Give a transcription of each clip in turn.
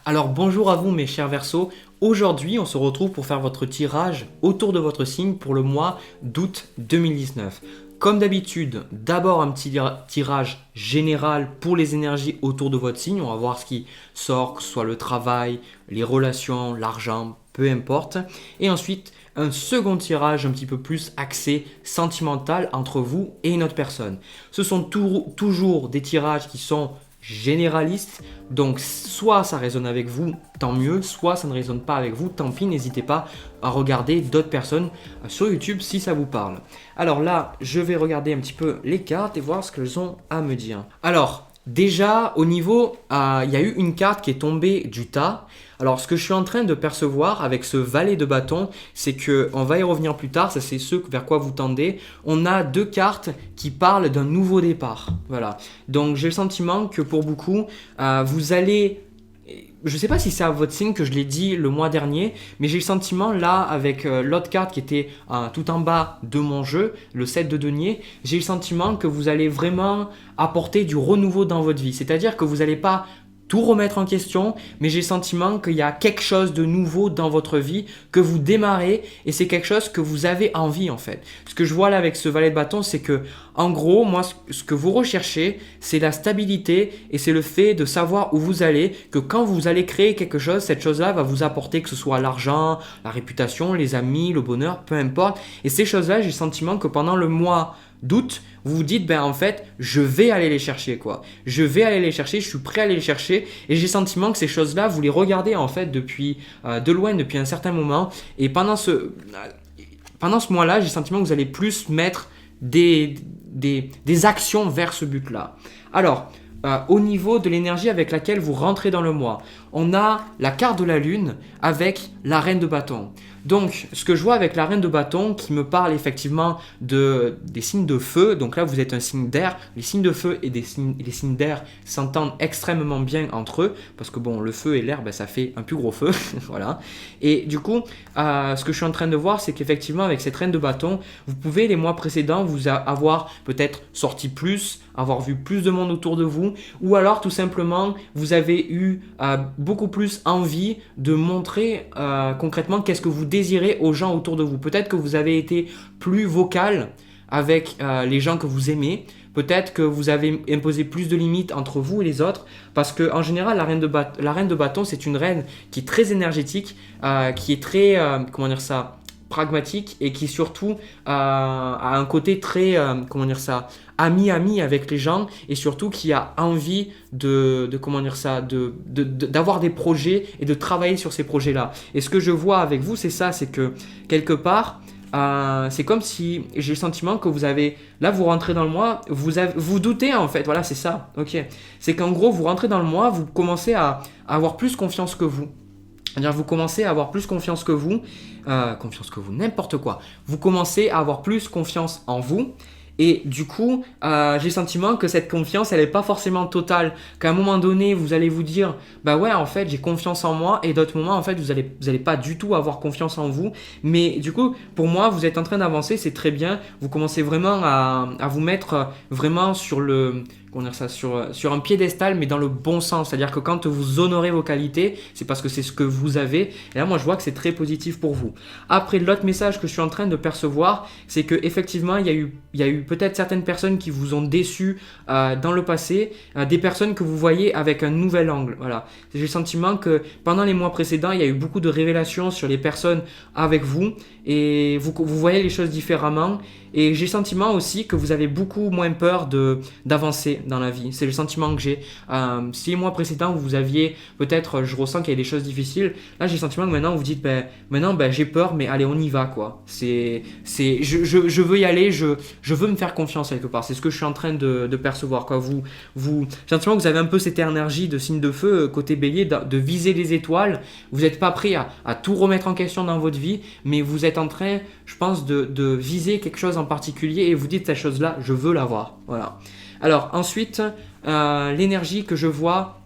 Alors bonjour à vous mes chers Verseaux, aujourd'hui on se retrouve pour faire votre tirage autour de votre signe pour le mois d'août 2019. Comme d'habitude, d'abord un petit tirage général pour les énergies autour de votre signe, on va voir ce qui sort, que ce soit le travail, les relations, l'argent, peu importe. Et ensuite un second tirage un petit peu plus axé sentimental entre vous et une autre personne. Ce sont toujours des tirages qui sont généraliste, donc soit ça résonne avec vous, tant mieux, soit ça ne résonne pas avec vous, tant pis, n'hésitez pas à regarder d'autres personnes sur YouTube si ça vous parle. Alors là, je vais regarder un petit peu les cartes et voir ce qu'elles ont à me dire. Alors, déjà, au niveau, il y a eu une carte qui est tombée du tas. Alors, ce que je suis en train de percevoir avec ce valet de bâton, c'est que, on va y revenir plus tard, ça c'est ce vers quoi vous tendez. On a deux cartes qui parlent d'un nouveau départ. Voilà. Donc, j'ai le sentiment que pour beaucoup, vous allez... Je ne sais pas si c'est à votre signe que je l'ai dit le mois dernier, mais j'ai le sentiment là avec l'autre carte qui était tout en bas de mon jeu, le 7 de denier, j'ai le sentiment que vous allez vraiment apporter du renouveau dans votre vie. C'est-à-dire que vous n'allez pas tout remettre en question, mais j'ai le sentiment qu'il y a quelque chose de nouveau dans votre vie que vous démarrez et c'est quelque chose que vous avez envie en fait. Ce que je vois là avec ce valet de bâton, c'est que en gros, moi, ce que vous recherchez, c'est la stabilité et c'est le fait de savoir où vous allez, que quand vous allez créer quelque chose, cette chose-là va vous apporter que ce soit l'argent, la réputation, les amis, le bonheur, peu importe. Et ces choses-là, j'ai le sentiment que pendant le mois d'août, vous vous dites, ben en fait, je vais aller les chercher quoi. Je vais aller les chercher, je suis prêt à aller les chercher et j'ai le sentiment que ces choses-là, vous les regardez en fait depuis de loin, depuis un certain moment et pendant ce mois-là, j'ai le sentiment que vous allez plus mettre des actions vers ce but-là. Alors, au niveau de l'énergie avec laquelle vous rentrez dans le mois, on a la carte de la lune avec la reine de bâton. Donc, ce que je vois avec la reine de bâton qui me parle effectivement des signes de feu, donc là vous êtes un signe d'air, les signes de feu et les signes d'air s'entendent extrêmement bien entre eux, parce que bon, le feu et l'air, ben, ça fait un plus gros feu, voilà. Et du coup, ce que je suis en train de voir, c'est qu'effectivement avec cette reine de bâton, vous pouvez les mois précédents vous avoir peut-être sorti plus, avoir vu plus de monde autour de vous, ou alors tout simplement vous avez eu beaucoup plus envie de montrer concrètement qu'est-ce que vous désirez aux gens autour de vous. Peut-être que vous avez été plus vocal avec les gens que vous aimez. Peut-être que vous avez imposé plus de limites entre vous et les autres, parce que en général, la reine de bâton, c'est une reine qui est très énergétique, qui est très, comment dire ça, pragmatique et qui surtout a un côté très, comment dire ça, ami avec les gens et surtout qui a envie comment dire ça, d'avoir des projets et de travailler sur ces projets-là. Et ce que je vois avec vous, c'est ça, c'est que quelque part, c'est comme si j'ai le sentiment que vous avez, là vous rentrez dans le mois, vous doutez en fait, voilà c'est ça, ok. C'est qu'en gros vous rentrez dans le mois, vous commencez à avoir plus confiance que vous. C'est-à-dire vous commencez à avoir plus confiance que vous, n'importe quoi. Vous commencez à avoir plus confiance en vous. Et du coup, j'ai le sentiment que cette confiance, elle n'est pas forcément totale. Qu'à un moment donné, vous allez vous dire, bah ouais, en fait, j'ai confiance en moi. Et d'autres moments, en fait, vous allez pas du tout avoir confiance en vous. Mais du coup, pour moi, vous êtes en train d'avancer, c'est très bien. Vous commencez vraiment à vous mettre vraiment sur sur un piédestal, mais dans le bon sens. C'est-à-dire que quand vous honorez vos qualités, c'est parce que c'est ce que vous avez. Et là, moi, je vois que c'est très positif pour vous. Après, l'autre message que je suis en train de percevoir, c'est que effectivement, il y a eu peut-être certaines personnes qui vous ont déçu dans le passé, des personnes que vous voyez avec un nouvel angle. Voilà. J'ai le sentiment que pendant les mois précédents, il y a eu beaucoup de révélations sur les personnes avec vous et vous voyez les choses différemment. Et j'ai le sentiment aussi que vous avez beaucoup moins peur d'avancer dans la vie. C'est le sentiment que j'ai. Si les mois précédents, vous aviez peut-être, je ressens qu'il y a des choses difficiles. Là, j'ai le sentiment que maintenant, vous dites, maintenant, j'ai peur, mais allez, on y va, quoi. Je veux y aller, je veux me faire confiance quelque part. C'est ce que je suis en train de percevoir, quoi. J'ai le sentiment que vous avez un peu cette énergie de signe de feu, côté bélier, de viser les étoiles. Vous n'êtes pas prêt à tout remettre en question dans votre vie, mais vous êtes en train, je pense, de viser quelque chose en particulier et vous dites cette chose-là, je veux l'avoir. Voilà. Alors ensuite, l'énergie que je vois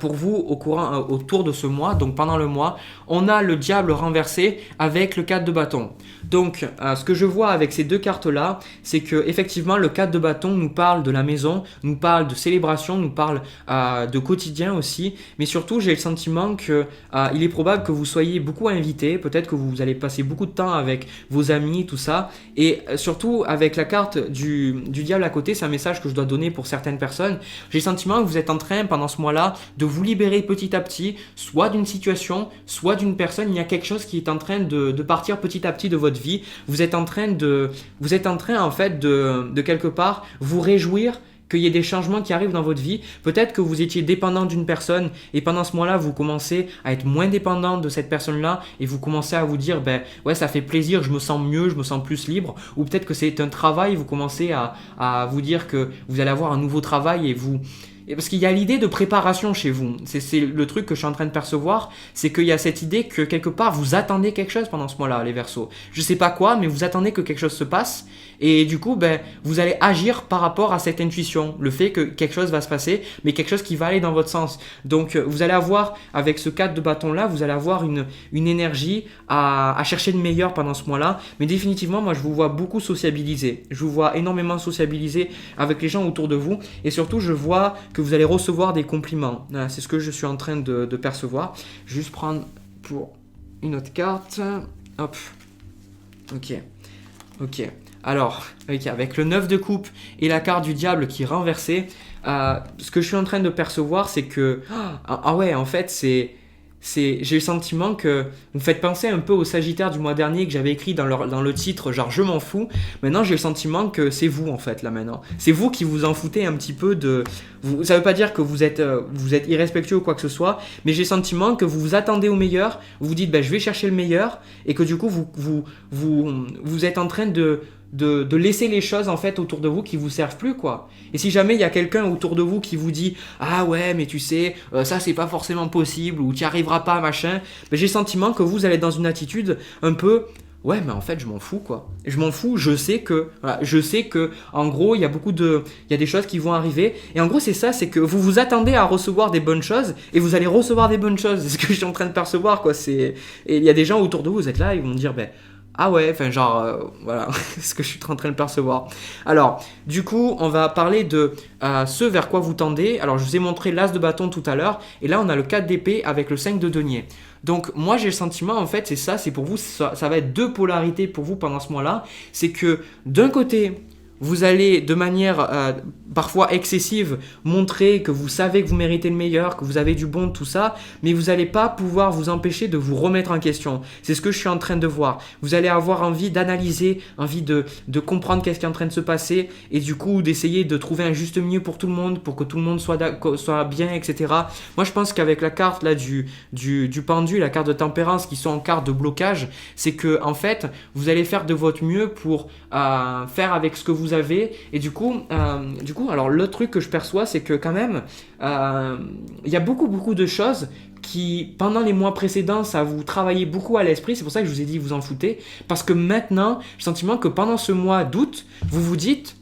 pour vous autour de ce mois, donc pendant le mois, on a le diable renversé avec le 4 de bâton. Donc ce que je vois avec ces deux cartes là, c'est que effectivement le 4 de bâton nous parle de la maison, nous parle de célébration, nous parle de quotidien aussi, mais surtout j'ai le sentiment que il est probable que vous soyez beaucoup invités, peut-être que vous allez passer beaucoup de temps avec vos amis, tout ça, et surtout avec la carte du diable à côté, c'est un message que je dois donner pour certaines personnes. J'ai le sentiment que vous êtes en train pendant ce mois-là de vous libérer petit à petit, soit d'une situation, soit d'une personne. Il y a quelque chose qui est en train de partir petit à petit de votre vie. Vous êtes en train en fait de quelque part vous réjouir qu'il y ait des changements qui arrivent dans votre vie. Peut-être que vous étiez dépendant d'une personne et pendant ce mois-là, vous commencez à être moins dépendant de cette personne-là et vous commencez à vous dire, ben ouais, ça fait plaisir, je me sens mieux, je me sens plus libre. Ou peut-être que c'est un travail, vous commencez à vous dire que vous allez avoir un nouveau travail et parce qu'il y a l'idée de préparation chez vous. C'est le truc que je suis en train de percevoir, c'est qu'il y a cette idée que quelque part vous attendez quelque chose pendant ce mois-là, les Verseaux. Je sais pas quoi, mais vous attendez que quelque chose se passe et du coup, ben, vous allez agir par rapport à cette intuition, le fait que quelque chose va se passer, mais quelque chose qui va aller dans votre sens. Donc, vous allez avoir, avec ce 4 de bâton-là, vous allez avoir une énergie à chercher le meilleur pendant ce mois-là. Mais définitivement, moi, je vous vois beaucoup sociabiliser. Je vous vois énormément sociabiliser avec les gens autour de vous et surtout, je vois que vous allez recevoir des compliments. Voilà, c'est ce que je suis en train de percevoir. Je vais juste prendre pour une autre carte. Hop. Ok. Alors, avec le 9 de coupe et la carte du diable qui est renversée, ce que je suis en train de percevoir, c'est que... ouais, en fait, j'ai le sentiment que vous me faites penser un peu au Sagittaire du mois dernier que j'avais écrit dans le titre, genre je m'en fous. Maintenant j'ai le sentiment que c'est vous en fait là maintenant. C'est vous qui vous en foutez un petit peu de... Ça veut pas dire que vous êtes irrespectueux ou quoi que ce soit, mais j'ai le sentiment que vous vous attendez au meilleur, vous vous dites je vais chercher le meilleur et que du coup vous êtes en train de laisser les choses en fait autour de vous qui vous servent plus quoi. Et si jamais il y a quelqu'un autour de vous qui vous dit ah ouais mais tu sais ça c'est pas forcément possible ou tu n'y arriveras pas machin, j'ai le sentiment que vous allez être dans une attitude un peu ouais mais en fait je m'en fous quoi. Je m'en fous, je sais que en gros il y a des choses qui vont arriver et en gros c'est ça, c'est que vous vous attendez à recevoir des bonnes choses et vous allez recevoir des bonnes choses. C'est ce que je suis en train de percevoir quoi. Et il y a des gens autour de vous, vous êtes là, ils vont dire ah ouais, enfin genre, voilà, c'est ce que je suis en train de percevoir. Alors, du coup, on va parler de ce vers quoi vous tendez. Alors, je vous ai montré l'as de bâton tout à l'heure, et là, on a le 4 d'épée avec le 5 de denier. Donc, moi, j'ai le sentiment, en fait, c'est pour vous, ça va être deux polarités pour vous pendant ce mois-là. C'est que, d'un côté... Vous allez de manière parfois excessive montrer que vous savez que vous méritez le meilleur, que vous avez du bon, tout ça, mais vous n'allez pas pouvoir vous empêcher de vous remettre en question. C'est ce que je suis en train de voir. Vous allez avoir envie d'analyser, envie de comprendre qu'est-ce qui est en train de se passer et du coup d'essayer de trouver un juste milieu pour tout le monde, pour que tout le monde soit bien, etc. Moi je pense qu'avec la carte là du pendu, la carte de tempérance qui sont en carte de blocage, c'est que en fait vous allez faire de votre mieux pour faire avec ce que vous avez et du coup alors le truc que je perçois c'est que quand même il y a beaucoup de choses qui pendant les mois précédents ça vous travaillait beaucoup à l'esprit, c'est pour ça que je vous ai dit vous en foutez, parce que maintenant j'ai le sentiment que pendant ce mois d'août vous vous dites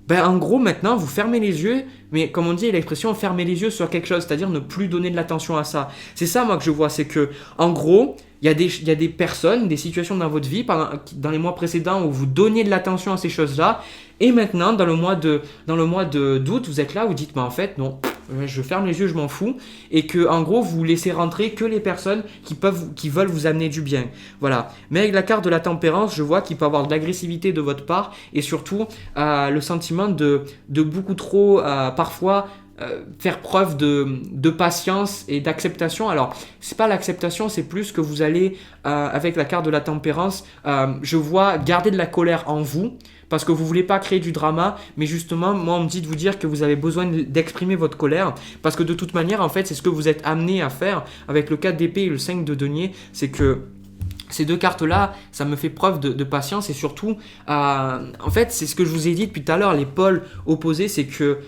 en gros maintenant vous fermez les yeux, mais comme on dit l'expression fermer les yeux sur quelque chose, c'est-à-dire ne plus donner de l'attention à ça. C'est ça moi que je vois, c'est que en gros il y a des personnes, des situations dans votre vie dans les mois précédents où vous donniez de l'attention à ces choses-là et maintenant dans le mois d'août vous êtes là, vous dites en fait non, je ferme les yeux, je m'en fous, et que en gros vous laissez rentrer que les personnes qui veulent vous amener du bien. Voilà. Mais avec la carte de la tempérance, je vois qu'il peut y avoir de l'agressivité de votre part et surtout le sentiment de beaucoup trop parfois faire preuve de patience et d'acceptation. Alors, c'est pas l'acceptation, c'est plus que vous allez, avec la carte de la tempérance, je vois garder de la colère en vous, parce que vous voulez pas créer du drama, mais justement, moi, on me dit de vous dire que vous avez besoin d'exprimer votre colère, parce que de toute manière, en fait, c'est ce que vous êtes amené à faire avec le 4 d'épée et le 5 de denier, c'est que ces deux cartes-là, ça me fait preuve de patience et surtout, en fait, c'est ce que je vous ai dit depuis tout à l'heure, les pôles opposés, c'est que,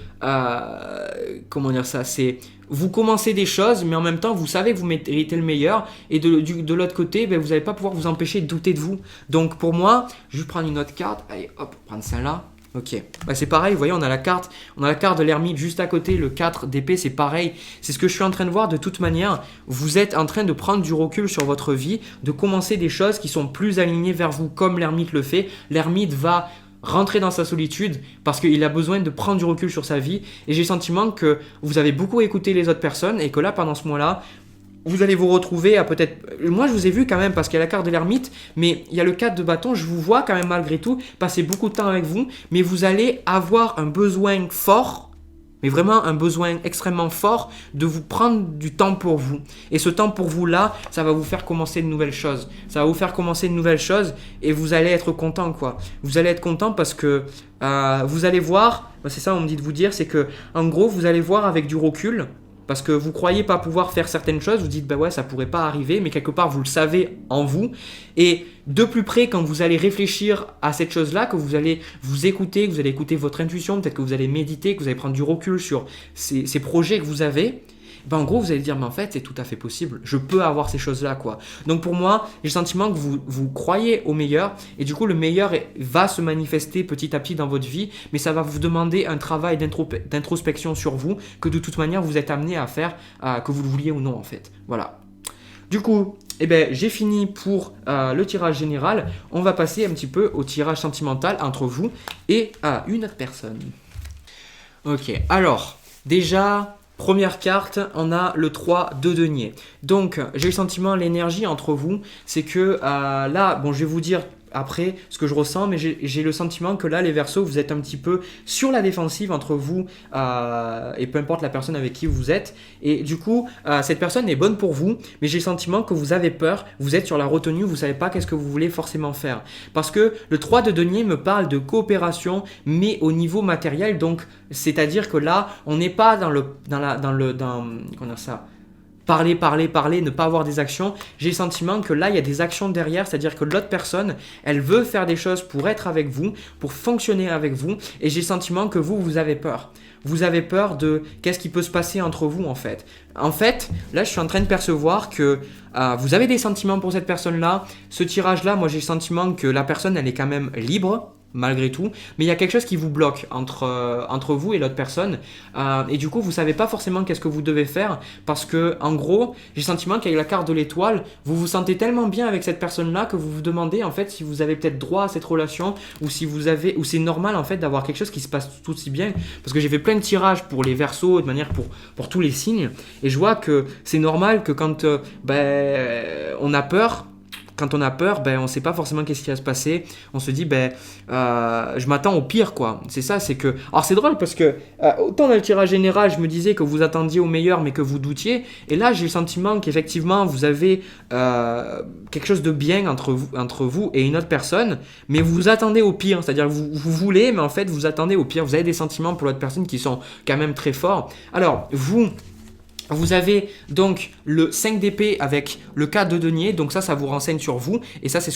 comment dire ça, c'est vous commencez des choses, mais en même temps, vous savez que vous méritez le meilleur et de l'autre côté, vous n'allez pas pouvoir vous empêcher de douter de vous. Donc pour moi, je vais prendre une autre carte, allez hop, prendre celle-là. Ok, bah, c'est pareil, vous voyez, on a la carte de l'ermite juste à côté, le 4 d'épée, c'est pareil. C'est ce que je suis en train de voir de toute manière. Vous êtes en train de prendre du recul sur votre vie, de commencer des choses qui sont plus alignées vers vous, comme l'ermite le fait. L'ermite va rentrer dans sa solitude parce qu'il a besoin de prendre du recul sur sa vie. Et j'ai le sentiment que vous avez beaucoup écouté les autres personnes et que là, pendant ce mois-là, vous allez vous retrouver à peut-être... Moi, je vous ai vu quand même parce qu'il y a la carte de l'ermite, mais il y a le 4 de bâton. Je vous vois quand même malgré tout passer beaucoup de temps avec vous, mais vous allez avoir un besoin fort, mais vraiment un besoin extrêmement fort de vous prendre du temps pour vous. Et ce temps pour vous là, ça va vous faire commencer de nouvelles choses. Ça va vous faire commencer de nouvelles choses et vous allez être content quoi. Vous allez être content parce que vous allez voir, c'est ça on me dit de vous dire, c'est que en gros vous allez voir avec du recul. Parce que vous croyez pas pouvoir faire certaines choses, vous dites bah ouais ça pourrait pas arriver, mais quelque part vous le savez en vous. Et de plus près quand vous allez réfléchir à cette chose-là, que vous allez vous écouter, que vous allez écouter votre intuition, peut-être que vous allez méditer, que vous allez prendre du recul sur ces projets que vous avez, ben en gros vous allez dire mais en fait c'est tout à fait possible, je peux avoir ces choses-là quoi. Donc pour moi j'ai le sentiment que vous croyez au meilleur et du coup le meilleur va se manifester petit à petit dans votre vie, mais ça va vous demander un travail d'introspection sur vous que de toute manière vous êtes amené à faire, que vous le vouliez ou non en fait. Voilà. Du coup, j'ai fini pour le tirage général. On va passer un petit peu au tirage sentimental entre vous et une autre personne. Ok, alors déjà... Première carte, on a le 3 de denier. Donc, j'ai le sentiment, l'énergie entre vous, c'est que là, bon, je vais vous dire après ce que je ressens, mais j'ai le sentiment que là, les Verseaux, vous êtes un petit peu sur la défensive entre vous et peu importe la personne avec qui vous êtes. Et du coup, cette personne est bonne pour vous, mais j'ai le sentiment que vous avez peur, vous êtes sur la retenue, vous ne savez pas qu'est-ce que vous voulez forcément faire. Parce que le 3 de denier me parle de coopération, mais au niveau matériel, donc c'est-à-dire que là, on n'est pas dans comment dire ça, parler, ne pas avoir des actions. J'ai le sentiment que là, il y a des actions derrière, c'est-à-dire que l'autre personne, elle veut faire des choses pour être avec vous, pour fonctionner avec vous, et j'ai le sentiment que vous avez peur. Vous avez peur de qu'est-ce qui peut se passer entre vous en fait. En fait, là, je suis en train de percevoir que vous avez des sentiments pour cette personne-là. Ce tirage-là, moi, j'ai le sentiment que la personne, elle est quand même libre, malgré tout, mais il y a quelque chose qui vous bloque entre vous et l'autre personne, et du coup vous savez pas forcément qu'est-ce que vous devez faire, parce que en gros j'ai le sentiment qu'avec la carte de l'étoile vous vous sentez tellement bien avec cette personne là que vous vous demandez en fait si vous avez peut-être droit à cette relation, ou si vous avez, ou c'est normal en fait d'avoir quelque chose qui se passe tout aussi bien, parce que j'ai fait plein de tirages pour les Verseaux, de manière pour tous les signes, et je vois que c'est normal que quand on a peur. Quand on a peur, on ne sait pas forcément qu'est-ce qui va se passer. On se dit, je m'attends au pire, quoi. C'est ça, c'est que... Alors, c'est drôle parce que, autant dans le tirage général, je me disais que vous attendiez au meilleur, mais que vous doutiez. Et là, j'ai le sentiment qu'effectivement, vous avez quelque chose de bien entre vous et une autre personne, mais vous attendez au pire. C'est-à-dire que vous voulez, mais en fait, vous attendez au pire. Vous avez des sentiments pour l'autre personne qui sont quand même très forts. Alors, vous avez donc le 5 d'épée avec le 4 de denier, donc ça vous renseigne sur vous, et ça c'est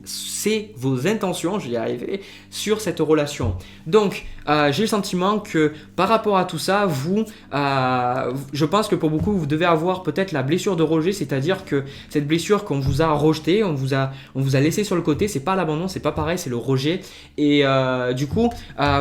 c'est vos intentions, je vais y arriver, sur cette relation. Donc j'ai le sentiment que par rapport à tout ça, je pense que pour beaucoup vous devez avoir peut-être la blessure de rejet, c'est-à-dire que cette blessure qu'on vous a rejetée, on vous a laissé sur le côté, c'est pas l'abandon, c'est pas pareil, c'est le rejet, et du coup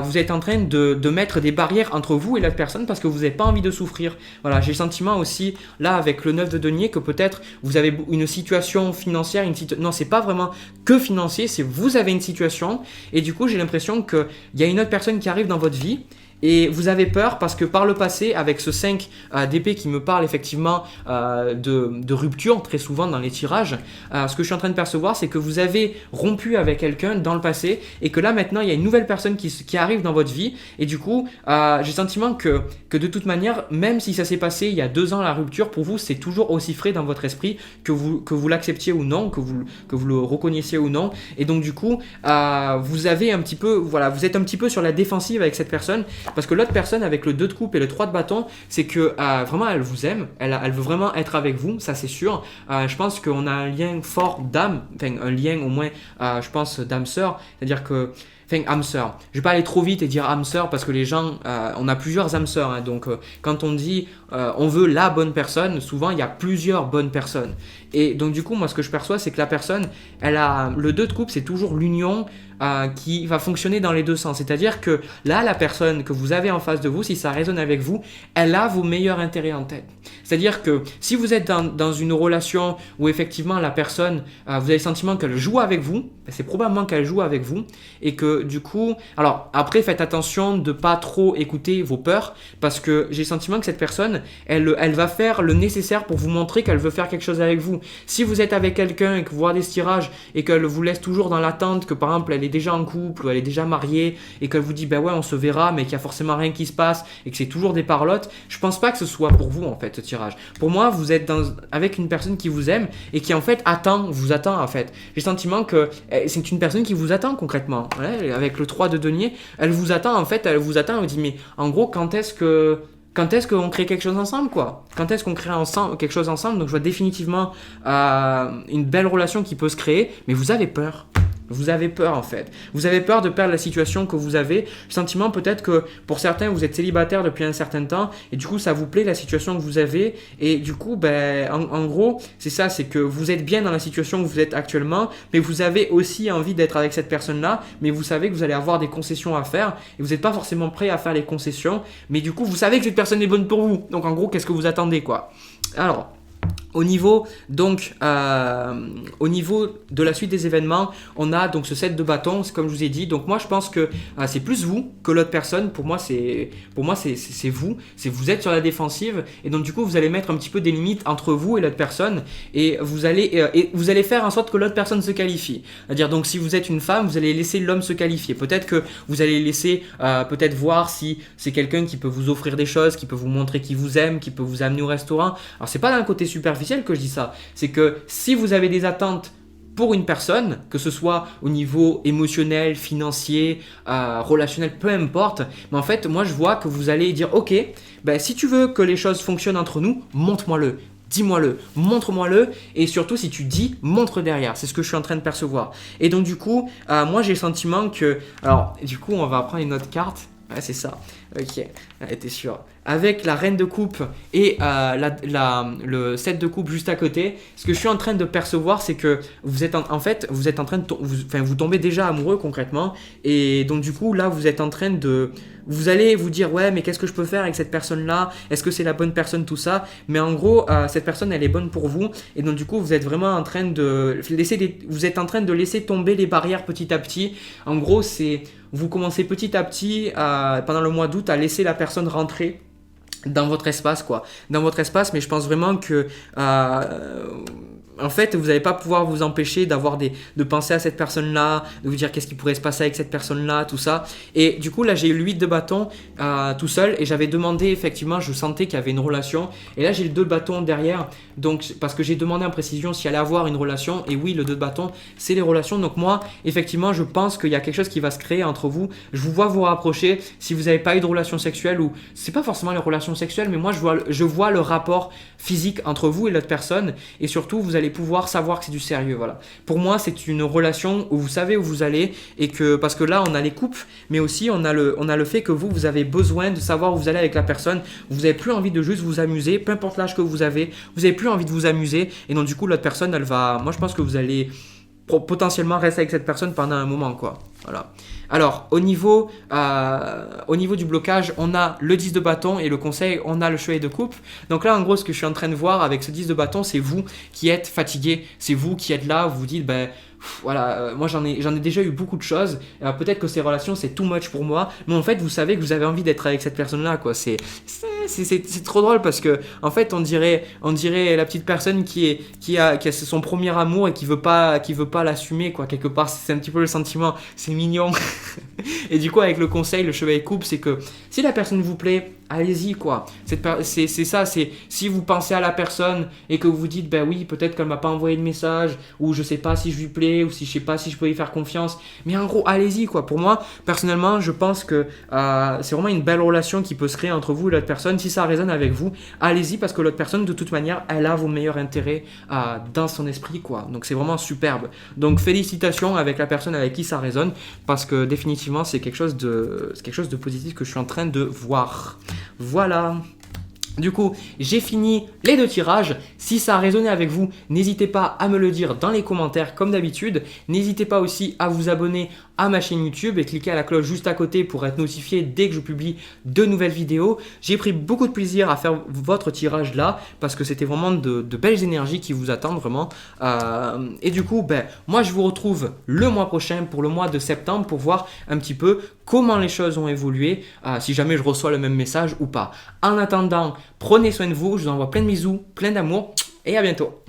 vous êtes en train de mettre des barrières entre vous et l'autre personne parce que vous n'avez pas envie de souffrir. Voilà, j'ai le sentiment aussi là avec le 9 de denier que peut-être vous avez une situation financière, non c'est pas vraiment que financier, c'est vous avez une situation et du coup j'ai l'impression qu'il y a une autre personne qui arrive dans votre vie. Et vous avez peur parce que par le passé, avec ce 5 d'épée qui me parle effectivement de rupture très souvent dans les tirages, ce que je suis en train de percevoir, c'est que vous avez rompu avec quelqu'un dans le passé et que là maintenant il y a une nouvelle personne qui arrive dans votre vie. Et du coup, j'ai le sentiment que de toute manière, même si ça s'est passé il y a 2 ans la rupture, pour vous c'est toujours aussi frais dans votre esprit que vous l'acceptiez ou non, que vous le reconnaissiez ou non. Et donc du coup, vous avez un petit peu, voilà, vous êtes un petit peu sur la défensive avec cette personne. Parce que l'autre personne avec le 2 de coupe et le 3 de bâton, c'est que vraiment elle vous aime, elle veut vraiment être avec vous, ça c'est sûr. Je pense qu'on a un lien fort d'âme, enfin un lien au moins, je pense d'âme sœur, c'est-à-dire que enfin âme sœur. Je vais pas aller trop vite et dire âme sœur parce que les gens, on a plusieurs âmes sœurs. Hein, donc quand on dit on veut la bonne personne, souvent il y a plusieurs bonnes personnes. Et donc du coup, moi ce que je perçois, c'est que la personne, elle a le 2 de coupe, c'est toujours l'union qui va fonctionner dans les deux sens. C'est-à-dire que là, la personne que vous avez en face de vous, si ça résonne avec vous, elle a vos meilleurs intérêts en tête. C'est-à-dire que si vous êtes dans une relation où effectivement la personne, vous avez le sentiment qu'elle joue avec vous, c'est probablement qu'elle joue avec vous et que du coup, alors après faites attention de pas trop écouter vos peurs parce que j'ai le sentiment que cette personne, elle va faire le nécessaire pour vous montrer qu'elle veut faire quelque chose avec vous. Si vous êtes avec quelqu'un et que vous regardez ce tirage et qu'elle vous laisse toujours dans l'attente que par exemple elle est déjà en couple ou elle est déjà mariée et qu'elle vous dit ben ouais on se verra mais qu'il y a forcément rien qui se passe et que c'est toujours des parlottes, je pense pas que ce soit pour vous en fait ce tirage. Pour moi vous êtes avec une personne qui vous aime et qui en fait vous attend en fait. J'ai le sentiment que c'est une personne qui vous attend concrètement. Ouais, avec le 3 de denier, elle vous attend en fait, elle vous dit mais en gros quand est-ce qu'on crée quelque chose ensemble quoi? Quand est-ce qu'on crée ensemble quelque chose ensemble? Donc je vois définitivement une belle relation qui peut se créer, mais vous avez peur. Vous avez peur en fait. Vous avez peur de perdre la situation que vous avez. Le sentiment peut-être que pour certains vous êtes célibataire depuis un certain temps et du coup ça vous plaît la situation que vous avez et du coup en gros c'est ça, c'est que vous êtes bien dans la situation où vous êtes actuellement mais vous avez aussi envie d'être avec cette personne là mais vous savez que vous allez avoir des concessions à faire et vous n'êtes pas forcément prêt à faire les concessions mais du coup vous savez que cette personne est bonne pour vous. Donc en gros qu'est-ce que vous attendez quoi? Alors au niveau de la suite des événements, on a donc ce set de bâtons, comme je vous ai dit. Donc moi je pense que c'est plus vous que l'autre personne. Pour moi c'est vous. Vous êtes sur la défensive et donc du coup vous allez mettre un petit peu des limites entre vous et l'autre personne et vous allez faire en sorte que l'autre personne se qualifie. C'est-à-dire donc si vous êtes une femme, vous allez laisser l'homme se qualifier. Peut-être que vous allez laisser peut-être voir si c'est quelqu'un qui peut vous offrir des choses, qui peut vous montrer qu'il vous aime, qui peut vous amener au restaurant. Alors c'est pas d'un côté superficiel que je dis ça, c'est que si vous avez des attentes pour une personne, que ce soit au niveau émotionnel, financier, relationnel, peu importe, mais en fait moi je vois que vous allez dire ok, si tu veux que les choses fonctionnent entre nous, montre-moi-le. Dis-moi-le, montre-moi-le et surtout si tu dis, montre derrière. C'est ce que je suis en train de percevoir. Et donc du coup, moi j'ai le sentiment que... Alors du coup on va prendre une autre carte. Ouais, c'est ça. Ok, t'es sûr. Avec la reine de coupe et le 7 de coupe juste à côté, ce que je suis en train de percevoir, c'est que vous êtes vous êtes en train de vous tombez déjà amoureux concrètement et donc du coup là vous êtes en train de vous allez vous dire ouais mais qu'est-ce que je peux faire avec cette personne là, est-ce que c'est la bonne personne, tout ça, mais en gros cette personne elle est bonne pour vous et donc du coup vous êtes vraiment en train de laisser tomber les barrières petit à petit. En gros c'est vous commencez petit à petit pendant le mois d'août à laisser la personne rentrer dans votre espace mais je pense vraiment que en fait, vous n'allez pas pouvoir vous empêcher de penser à cette personne-là, de vous dire qu'est-ce qui pourrait se passer avec cette personne-là, tout ça. Et du coup, là, j'ai eu le 8 de bâton tout seul et j'avais demandé, effectivement, je sentais qu'il y avait une relation. Et là, j'ai le 2 de bâton derrière, donc parce que j'ai demandé en précision s'il allait avoir une relation. Et oui, le 2 de bâton, c'est les relations. Donc moi, effectivement, je pense qu'il y a quelque chose qui va se créer entre vous. Je vous vois vous rapprocher. Si vous n'avez pas eu de relation sexuelle ou c'est pas forcément les relations sexuelles, mais moi, je vois le rapport physique entre vous et l'autre personne. Et surtout, vous allez pouvoir savoir que c'est du sérieux, voilà. Pour moi, c'est une relation où vous savez où vous allez et que parce que là, on a les coupes, mais aussi on a le fait que vous avez besoin de savoir où vous allez avec la personne. Vous avez plus envie de juste vous amuser, peu importe l'âge que vous avez plus envie de vous amuser et donc du coup l'autre personne, moi je pense que vous allez potentiellement rester avec cette personne pendant un moment quoi. Voilà. Alors au niveau du blocage, on a le 10 de bâton et le conseil, on a le chevalier de coupe. Donc là en gros ce que je suis en train de voir avec ce 10 de bâton, c'est vous qui êtes fatigué, c'est vous qui êtes là, vous vous dites voilà, moi j'en ai déjà eu beaucoup de choses. Peut-être que ces relations c'est too much pour moi, mais en fait vous savez que vous avez envie d'être avec cette personne là quoi. C'est trop drôle parce que en fait on dirait la petite personne qui a son premier amour et qui veut pas l'assumer quoi. Quelque part c'est un petit peu le sentiment, c'est mignon. Et du coup avec le conseil, le chevalier coupe, c'est que si la personne vous plaît, allez-y quoi. C'est ça, c'est si vous pensez à la personne et que vous vous dites, ben oui, peut-être qu'elle m'a pas envoyé de message, ou je sais pas si je lui plais, ou si je sais pas si je peux lui faire confiance. Mais en gros, allez-y quoi. Pour moi, personnellement, je pense que c'est vraiment une belle relation qui peut se créer entre vous et l'autre personne. Si ça résonne avec vous, allez-y parce que l'autre personne, de toute manière, elle a vos meilleurs intérêts dans son esprit quoi. Donc c'est vraiment superbe. Donc félicitations avec la personne avec qui ça résonne parce que définitivement c'est quelque chose de positif que je suis en train de voir. Voilà. Du coup, j'ai fini les 2 tirages. Si ça a résonné avec vous, n'hésitez pas à me le dire dans les commentaires comme d'habitude. N'hésitez pas aussi à vous abonner à ma chaîne YouTube et cliquer à la cloche juste à côté pour être notifié dès que je publie de nouvelles vidéos. J'ai pris beaucoup de plaisir à faire votre tirage là parce que c'était vraiment de belles énergies qui vous attendent vraiment. Et du coup, moi je vous retrouve le mois prochain pour le mois de septembre pour voir un petit peu comment les choses ont évolué, si jamais je reçois le même message ou pas. En attendant, prenez soin de vous, je vous envoie plein de bisous, plein d'amour et à bientôt.